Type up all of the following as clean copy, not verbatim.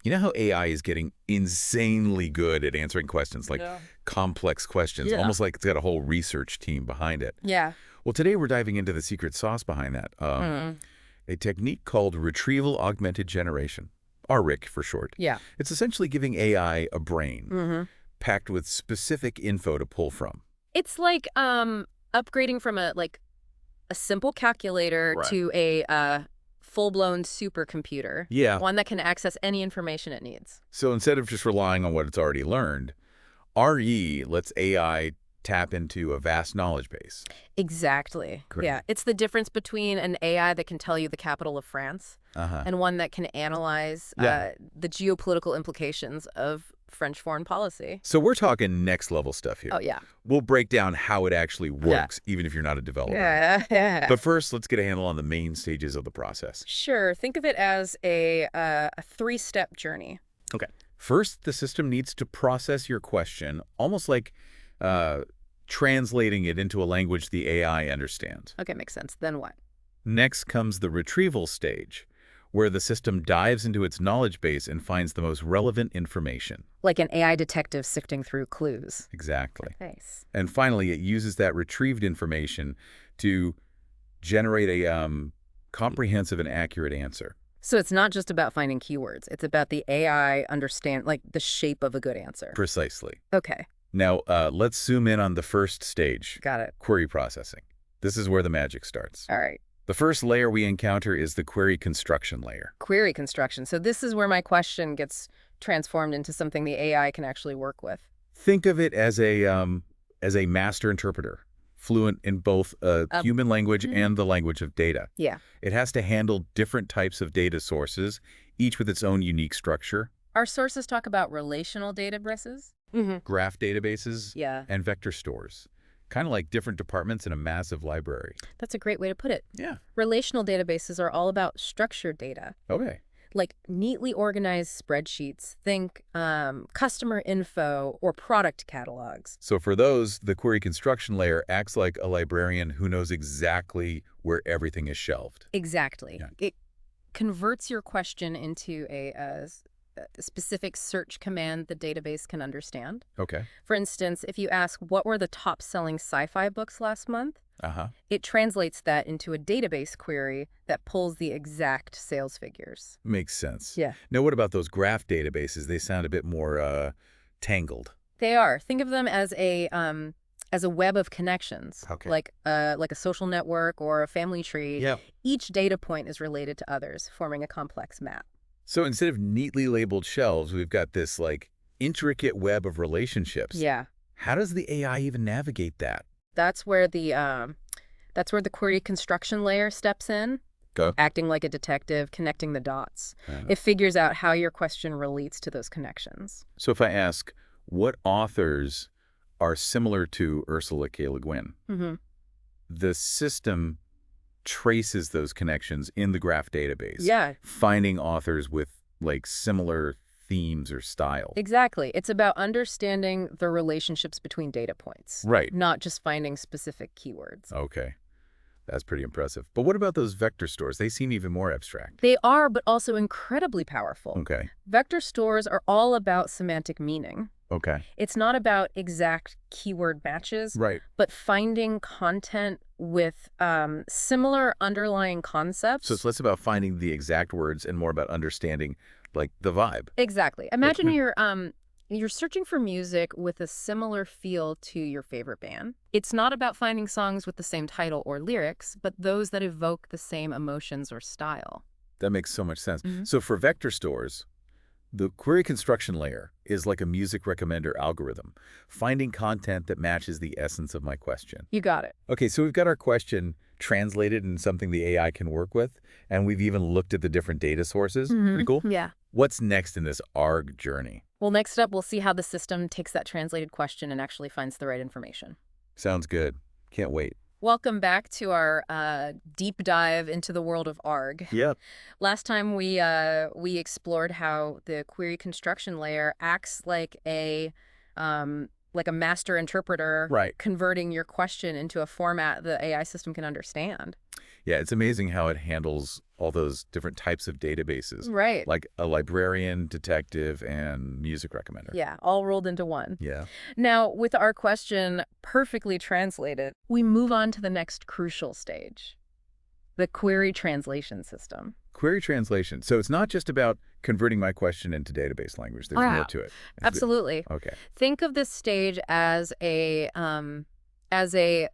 You know how AI is getting insanely good at answering questions, like Yeah. complex questions, Yeah. almost like it's got a whole research team behind it. Yeah. Well, today we're diving into the secret sauce behind that, Mm. a technique called Retrieval-Augmented Generation, RRIC for short. Yeah. It's essentially giving AI a brain Mm-hmm. packed with specific info to pull from. It's like upgrading from a simple calculator Right. to a full-blown supercomputer. Yeah. One that can access any information it needs. So instead of just relying on what it's already learned, RE lets AI tap into a vast knowledge base. Exactly. Great. Yeah. It's the difference between an AI that can tell you the capital of France Uh-huh. and one that can analyze Yeah. the geopolitical implications of French foreign policy. So we're talking next level stuff here. Oh, yeah. We'll break down how it actually works, even if you're not a developer. Yeah. But first, let's get a handle on the main stages of the process. Sure. Think of it as a three-step journey. Okay. First, the system needs to process your question, almost like translating it into a language the AI understands. Okay, makes sense. Then what? Next comes the retrieval stage, where the system dives into its knowledge base and finds the most relevant information. Like an AI detective sifting through clues. Exactly. Nice. And finally, it uses that retrieved information to generate a comprehensive and accurate answer. So it's not just about finding keywords. It's about the AI understand, like, the shape of a good answer. Precisely. Okay, Now, let's zoom in on the first stage, got it. query processing. This is where the magic starts. All right. The first layer we encounter is the query construction layer. Query construction. So this is where my question gets transformed into something the AI can actually work with. Think of it as a master interpreter, fluent in both human language and the language of data. Yeah. It has to handle different types of data sources, each with its own unique structure. Our sources talk about relational databases. Mm-hmm. Graph databases Yeah. and vector stores, kind of like different departments in a massive library. That's a great way to put it. Yeah. Relational databases are all about structured data, Okay. like neatly organized spreadsheets. Think customer info or product catalogs. So for those, the query construction layer acts like a librarian who knows exactly where everything is shelved. Exactly. Yeah. It converts your question into a specific search command the database can understand. Okay. For instance, if you ask, what were the top-selling sci-fi books last month? Uh-huh. It translates that into a database query that pulls the exact sales figures. Makes sense. Yeah. Now, what about those graph databases? They sound a bit more tangled. They are. Think of them as a web of connections, Okay. like a social network or a family tree. Yeah. Each data point is related to others, forming a complex map. So instead of neatly labeled shelves, we've got this, like, intricate web of relationships. Yeah. How does the AI even navigate that? That's where the query construction layer steps in, Go. acting like a detective, connecting the dots. Uh, It figures out how your question relates to those connections. So if I ask, what authors are similar to Ursula K. Le Guin? Mm-hmm. The system traces those connections in the graph database. Yeah, Finding authors with, like, similar themes or styles. exactly. It's about understanding the relationships between data points, Right. not just finding specific keywords. Okay. That's pretty impressive. But what about those vector stores? They seem even more abstract. They are, but also incredibly powerful. Okay. Vector stores are all about semantic meaning. Okay. It's not about exact keyword matches, Right. but finding content with similar underlying concepts. So it's less about finding the exact words and more about understanding, like, the vibe. Exactly. Imagine you're searching for music with a similar feel to your favorite band. It's not about finding songs with the same title or lyrics, but those that evoke the same emotions or style. That makes so much sense. Mhm. So for vector stores, the query construction layer is like a music recommender algorithm, finding content that matches the essence of my question. You got it. Okay, so we've got our question translated in something the AI can work with, and we've even looked at the different data sources. Pretty cool. Yeah. What's next in this ARG journey? Well, next up, we'll see how the system takes that translated question and actually finds the right information. Sounds good. Can't wait. Welcome back to our deep dive into the world of ARG. Yep. Last time we explored how the query construction layer acts like a master interpreter, Right. converting your question into a format the AI system can understand. Yeah, it's amazing how it handles all those different types of databases, Right. like a librarian, detective, and music recommender. Yeah, all rolled into one. Yeah. Now, with our question perfectly translated, we move on to the next crucial stage, the query translation system. Query translation. So it's not just about converting my question into database language. There's more Wow. to it. Absolutely. Okay. Think of this stage as a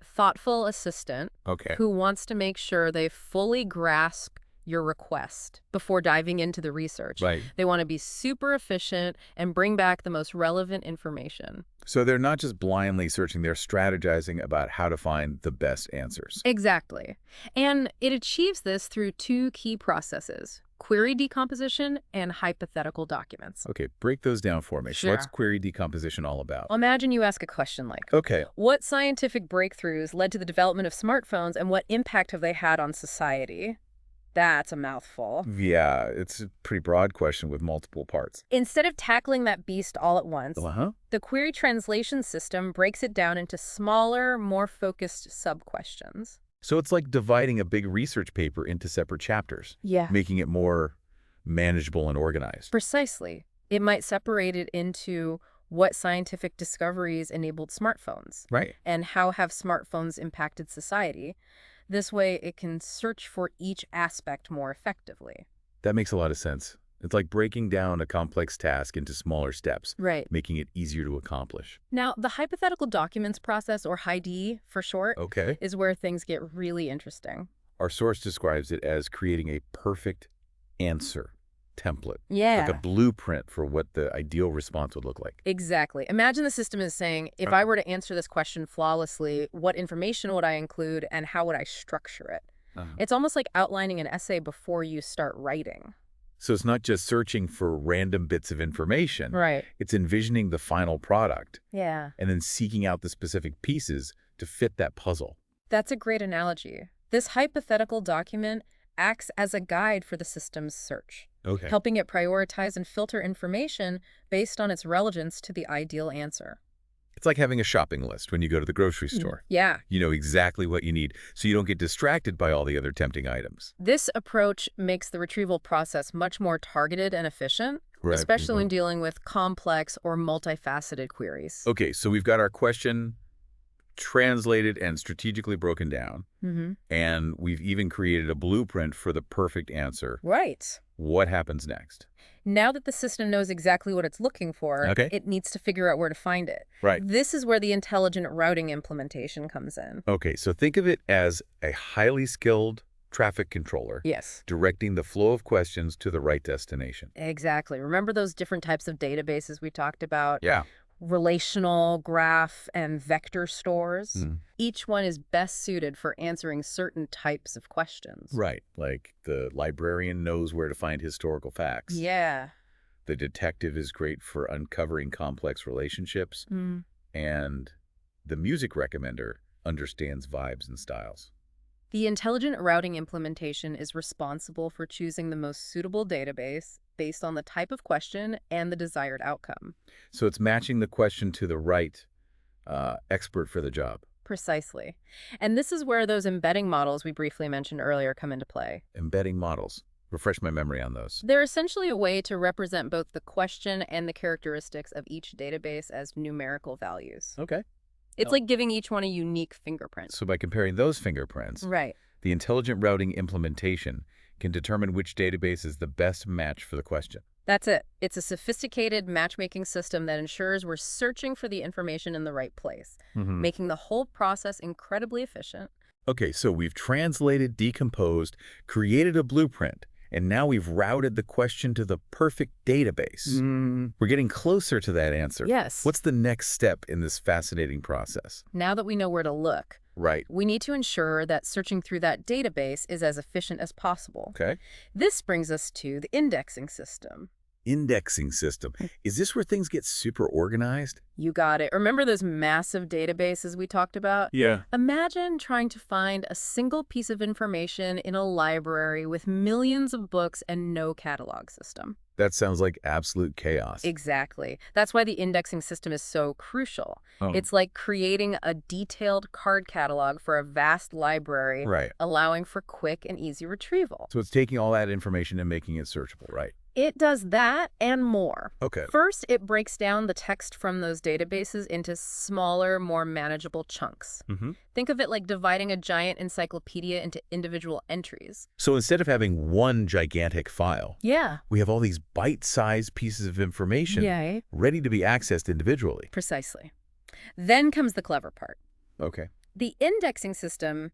thoughtful assistant Okay. who wants to make sure they fully grasp your request before diving into the research. Right. They want to be super efficient and bring back the most relevant information. So they're not just blindly searching, they're strategizing about how to find the best answers. Exactly. And it achieves this through two key processes: query decomposition and hypothetical documents. Okay, break those down for me. So what's Sure. query decomposition all about? Imagine you ask a question like, Okay. what scientific breakthroughs led to the development of smartphones and what impact have they had on society? That's a mouthful. Yeah, it's a pretty broad question with multiple parts. Instead of tackling that beast all at once, Uh-huh. the query translation system breaks it down into smaller, more focused sub-questions. So it's like dividing a big research paper into separate chapters, Yeah. making it more manageable and organized. Precisely. It might separate it into what scientific discoveries enabled smartphones Right. and how have smartphones impacted society. This way, it can search for each aspect more effectively. That makes a lot of sense. It's like breaking down a complex task into smaller steps, Right. making it easier to accomplish. Now, the hypothetical documents process, or HID for short, Okay. is where things get really interesting. Our source describes it as creating a perfect answer template, Yeah. like a blueprint for what the ideal response would look like. Exactly. Imagine the system is saying, if I were to answer this question flawlessly, what information would I include and how would I structure it? Uh-huh. It's almost like outlining an essay before you start writing. So it's not just searching for random bits of information. Right. It's envisioning the final product Yeah. and then seeking out the specific pieces to fit that puzzle. That's a great analogy. This hypothetical document acts as a guide for the system's search, Okay. helping it prioritize and filter information based on its relevance to the ideal answer. It's like having a shopping list when you go to the grocery store. Yeah. You know exactly what you need, so you don't get distracted by all the other tempting items. This approach makes the retrieval process much more targeted and efficient, Right. especially when dealing with complex or multifaceted queries. Okay, so we've got our question translated and strategically broken down, and we've even created a blueprint for the perfect answer. Right. What happens next? Now that the system knows exactly what it's looking for, Okay. it needs to figure out where to find it. Right. This is where the intelligent routing implementation comes in. Okay, so think of it as a highly skilled traffic controller Yes. directing the flow of questions to the right destination. Exactly. Remember those different types of databases we talked about? Yeah. Relational, graph, and vector stores. Mhm. Each one is best suited for answering certain types of questions. Right, like the librarian knows where to find historical facts. Yeah. The detective is great for uncovering complex relationships. Mm. And the music recommender understands vibes and styles. The intelligent routing implementation is responsible for choosing the most suitable database based on the type of question and the desired outcome. So it's matching the question to the right expert for the job. Precisely. And this is where those embedding models we briefly mentioned earlier come into play. Embedding models. Refresh my memory on those. They're essentially a way to represent both the question and the characteristics of each database as numerical values. Okay. It's like giving each one a unique fingerprint. So by comparing those fingerprints, Right. the intelligent routing implementation can determine which database is the best match for the question. That's it. It's a sophisticated matchmaking system that ensures we're searching for the information in the right place, making the whole process incredibly efficient. Okay, so we've translated, decomposed, created a blueprint, and now we've routed the question to the perfect database. We're getting closer to that answer. Yes. What's the next step in this fascinating process? Now that we know where to look, Right. we need to ensure that searching through that database is as efficient as possible. Okay. This brings us to the indexing system. Indexing system. Is this where things get super organized? You got it. Remember those massive databases we talked about? Yeah. Imagine trying to find a single piece of information in a library with millions of books and no catalog system. That sounds like absolute chaos. Exactly. That's why the indexing system is so crucial. Oh, It's like creating a detailed card catalog for a vast library, right. allowing for quick and easy retrieval. So it's taking all that information and making it searchable, right? It does that and more. Okay. First, it breaks down the text from those databases into smaller, more manageable chunks. Think of it like dividing a giant encyclopedia into individual entries. So instead of having one gigantic file, Yeah. we have all these bite-sized pieces of information Yay. ready to be accessed individually. Precisely. Then comes the clever part. Okay. The indexing system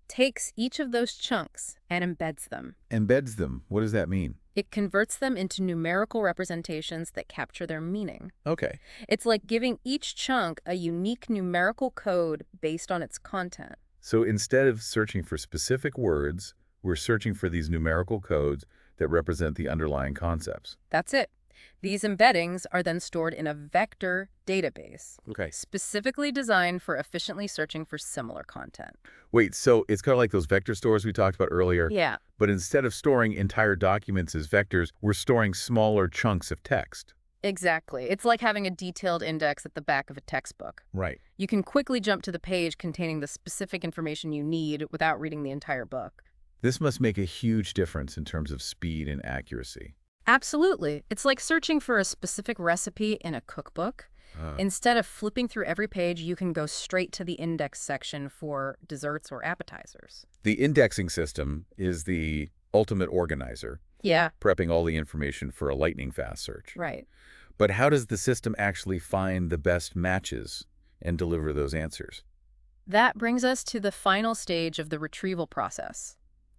takes each of those chunks and embeds them. Embeds them. What does that mean? It converts them into numerical representations that capture their meaning. Okay. It's like giving each chunk a unique numerical code based on its content. So instead of searching for specific words, we're searching for these numerical codes that represent the underlying concepts. That's it. These embeddings are then stored in a vector database, Okay. specifically designed for efficiently searching for similar content. Wait, so it's kind of like those vector stores we talked about earlier, Yeah, but instead of storing entire documents as vectors, we're storing smaller chunks of text. exactly. It's like having a detailed index at the back of a textbook. Right. You can quickly jump to the page containing the specific information you need without reading the entire book. This must make a huge difference in terms of speed and accuracy. Absolutely. It's like searching for a specific recipe in a cookbook. Instead of flipping through every page, you can go straight to the index section for desserts or appetizers. The indexing system is the ultimate organizer, Yeah, prepping all the information for a lightning-fast search. right. But how does the system actually find the best matches and deliver those answers? That brings us to the final stage of the retrieval process,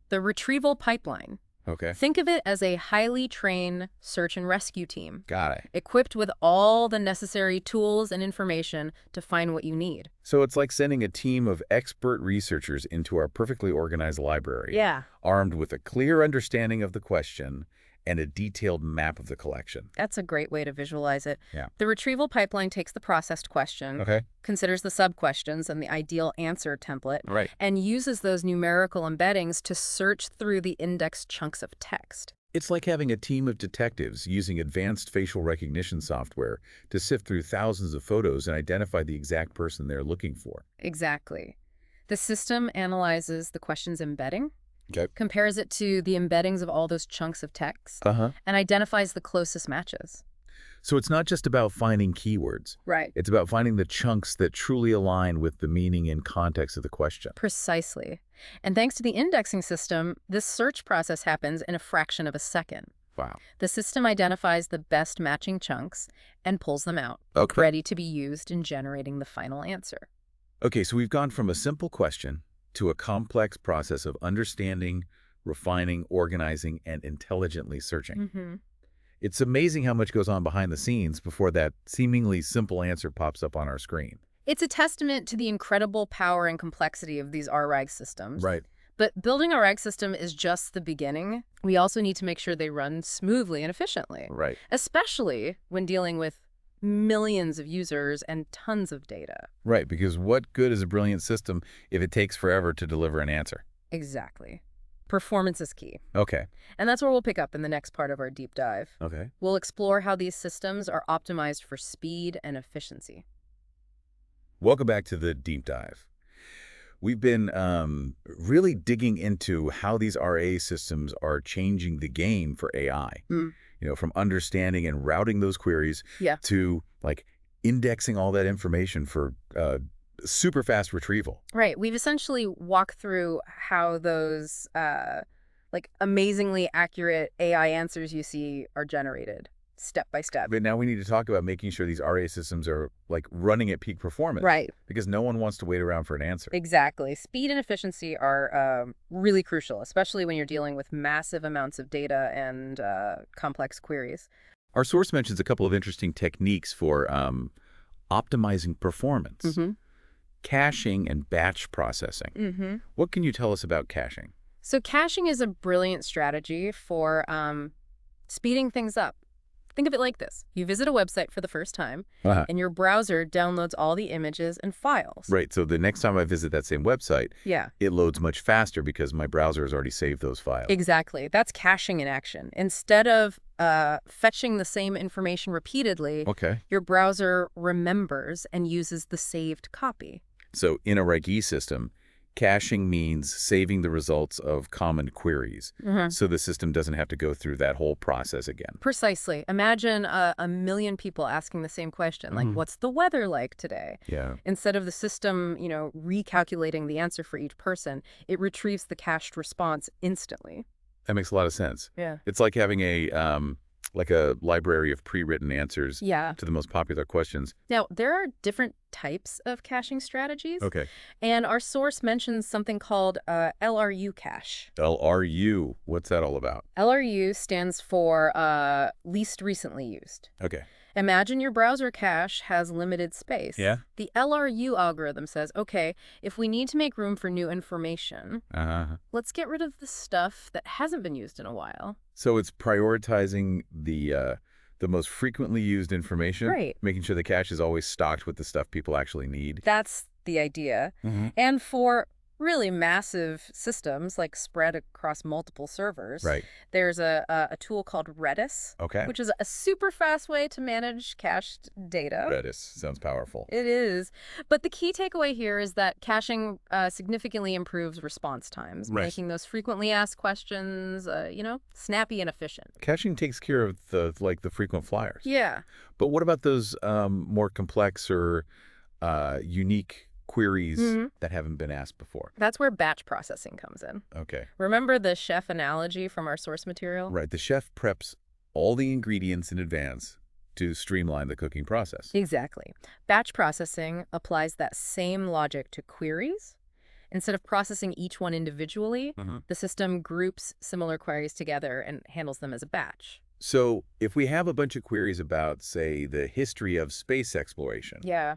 the retrieval pipeline. Okay. Think of it as a highly trained search and rescue team, Got it. equipped with all the necessary tools and information to find what you need. So it's like sending a team of expert researchers into our perfectly organized library, Yeah, armed with a clear understanding of the question and a detailed map of the collection. that's a great way to visualize it. Yeah. The retrieval pipeline takes the processed question, Okay. considers the sub-questions and the ideal answer template, Right. and uses those numerical embeddings to search through the indexed chunks of text. It's like having a team of detectives using advanced facial recognition software to sift through thousands of photos and identify the exact person they're looking for. Exactly. The system analyzes the question's embedding, Okay. compares it to the embeddings of all those chunks of text, Uh-huh. and identifies the closest matches. So it's not just about finding keywords. Right. It's about finding the chunks that truly align with the meaning and context of the question. Precisely. And thanks to the indexing system, this search process happens in a fraction of a second. Wow. The system identifies the best matching chunks and pulls them out, Okay. ready to be used in generating the final answer. Okay, so we've gone from a simple question to a complex process of understanding, refining, organizing, and intelligently searching. It's amazing how much goes on behind the scenes before that seemingly simple answer pops up on our screen. It's a testament to the incredible power and complexity of these RAG systems. Right. But building a RAG system is just the beginning. We also need to make sure they run smoothly and efficiently, Right. especially when dealing with millions of users and tons of data. Right, because what good is a brilliant system if it takes forever to deliver an answer? Exactly. Performance is key. Okay. And that's where we'll pick up in the next part of our deep dive. Okay. We'll explore how these systems are optimized for speed and efficiency. Welcome back to the deep dive. We've been really digging into how these RA systems are changing the game for AI. You know, from understanding and routing those queries Yeah. to like indexing all that information for super fast retrieval. Right. We've essentially walked through how those like amazingly accurate AI answers you see are generated step by step. But now we need to talk about making sure these RA systems are like running at peak performance. Right. Because no one wants to wait around for an answer. Exactly. Speed and efficiency are really crucial, especially when you're dealing with massive amounts of data and complex queries. Our source mentions a couple of interesting techniques for optimizing performance. Caching and batch processing. What can you tell us about caching? So caching is a brilliant strategy for speeding things up. Think of it like this. You visit a website for the first time, Uh-huh. and your browser downloads all the images and files. Right, so the next time I visit that same website, Yeah. it loads much faster because my browser has already saved those files. Exactly. That's caching in action. Instead of fetching the same information repeatedly, Okay. your browser remembers and uses the saved copy. So in a Reg-E system, caching means saving the results of common queries, so the system doesn't have to go through that whole process again. Precisely. Imagine a million people asking the same question, like, what's the weather like today? Yeah. Instead of the system, recalculating the answer for each person, it retrieves the cached response instantly. That makes a lot of sense. Yeah. It's like having a library of pre-written answers Yeah. to the most popular questions. Now, there are different types of caching strategies. Okay. And our source mentions something called LRU cache. LRU, what's that all about? LRU stands for least recently used. Okay. Imagine your browser cache has limited space. Yeah. The LRU algorithm says, okay, if we need to make room for new information, let's get rid of the stuff that hasn't been used in a while. So it's prioritizing the most frequently used information, Right. making sure the cache is always stocked with the stuff people actually need. That's the idea. And for really massive systems, like spread across multiple servers, Right. there's a tool called Redis, Okay. which is a super fast way to manage cached data. Redis sounds powerful. It is. But the key takeaway here is that caching significantly improves response times, Right. making those frequently asked questions, snappy and efficient. Caching takes care of the frequent flyers. Yeah. But what about those more complex or unique queries that haven't been asked before? That's where batch processing comes in. Okay. Remember the chef analogy from our source material? Right. The chef preps all the ingredients in advance to streamline the cooking process. Exactly. Batch processing applies that same logic to queries. Instead of processing each one individually, the system groups similar queries together and handles them as a batch. So if we have a bunch of queries about, say, the history of space exploration, Yeah.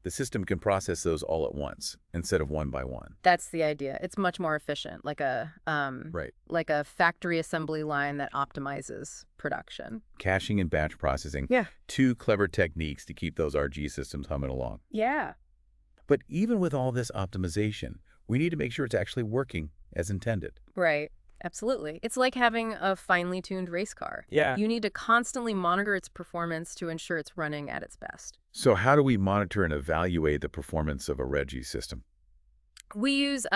the system can process those all at once instead of one by one. That's the idea. It's much more efficient, like a Right. like a factory assembly line that optimizes production. Caching and batch processing. Yeah. Two clever techniques to keep those RG systems humming along. Yeah. But even with all this optimization, we need to make sure it's actually working as intended. Right. Absolutely. It's like having a finely tuned race car. Yeah. You need to constantly monitor its performance to ensure it's running at its best. So how do we monitor and evaluate the performance of a Reg-E system? We use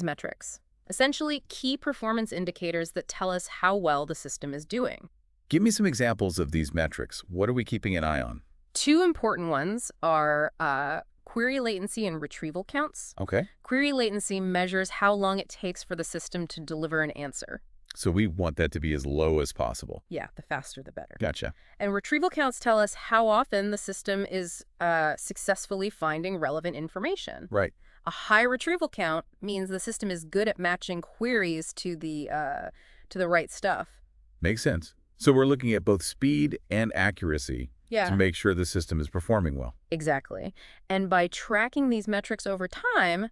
metrics, essentially key performance indicators that tell us how well the system is doing. Give me some examples of these metrics. What are we keeping an eye on? Two important ones are query latency and retrieval counts. Okay. Query latency measures how long it takes for the system to deliver an answer. So we want that to be as low as possible. Yeah, the faster the better. Gotcha. And retrieval counts tell us how often the system is successfully finding relevant information. Right. A high retrieval count means the system is good at matching queries to the right stuff. Makes sense. So we're looking at both speed and accuracy to make sure the system is performing well. Exactly. And by tracking these metrics over time,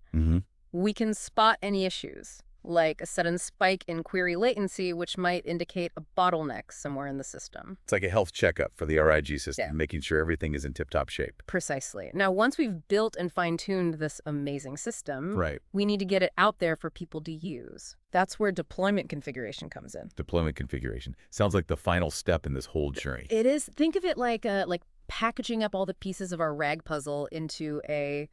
we can spot any issues, like a sudden spike in query latency, which might indicate a bottleneck somewhere in the system. It's like a health checkup for the RIG system, Yeah. making sure everything is in tip-top shape. Precisely. Now, once we've built and fine-tuned this amazing system, Right. we need to get it out there for people to use. That's where deployment configuration comes in. Deployment configuration. Sounds like the final step in this whole journey. It is. Think of it like packaging up all the pieces of our rag puzzle into a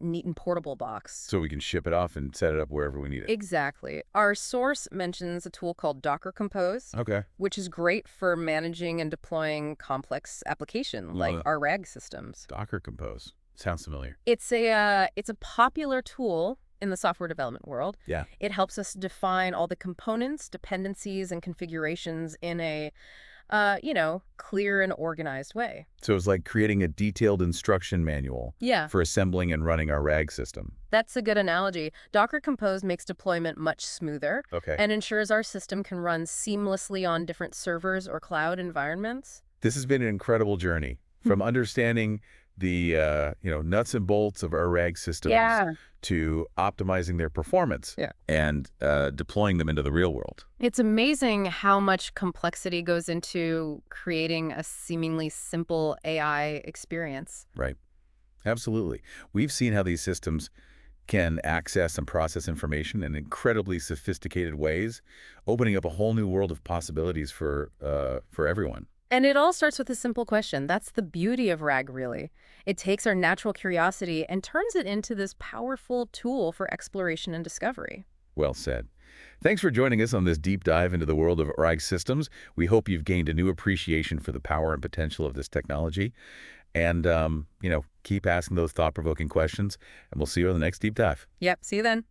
neat and portable box. So we can ship it off and set it up wherever we need it. Exactly. Our source mentions a tool called Docker Compose, Okay. which is great for managing and deploying complex applications like our RAG systems. Docker Compose. Sounds familiar. It's a popular tool in the software development world. Yeah. It helps us define all the components, dependencies, and configurations in a clear and organized way. So it's like creating a detailed instruction manual Yeah. for assembling and running our RAG system. That's a good analogy. Docker Compose makes deployment much smoother Okay. and ensures our system can run seamlessly on different servers or cloud environments. This has been an incredible journey from understanding the nuts and bolts of our RAG systems Yeah. to optimizing their performance Yeah. and deploying them into the real world. It's amazing how much complexity goes into creating a seemingly simple AI experience. Right. Absolutely. We've seen how these systems can access and process information in incredibly sophisticated ways, opening up a whole new world of possibilities for everyone. And it all starts with a simple question. That's the beauty of RAG, really. It takes our natural curiosity and turns it into this powerful tool for exploration and discovery. Well said. Thanks for joining us on this deep dive into the world of RAG systems. We hope you've gained a new appreciation for the power and potential of this technology. And keep asking those thought-provoking questions, and we'll see you on the next deep dive. Yep, see you then.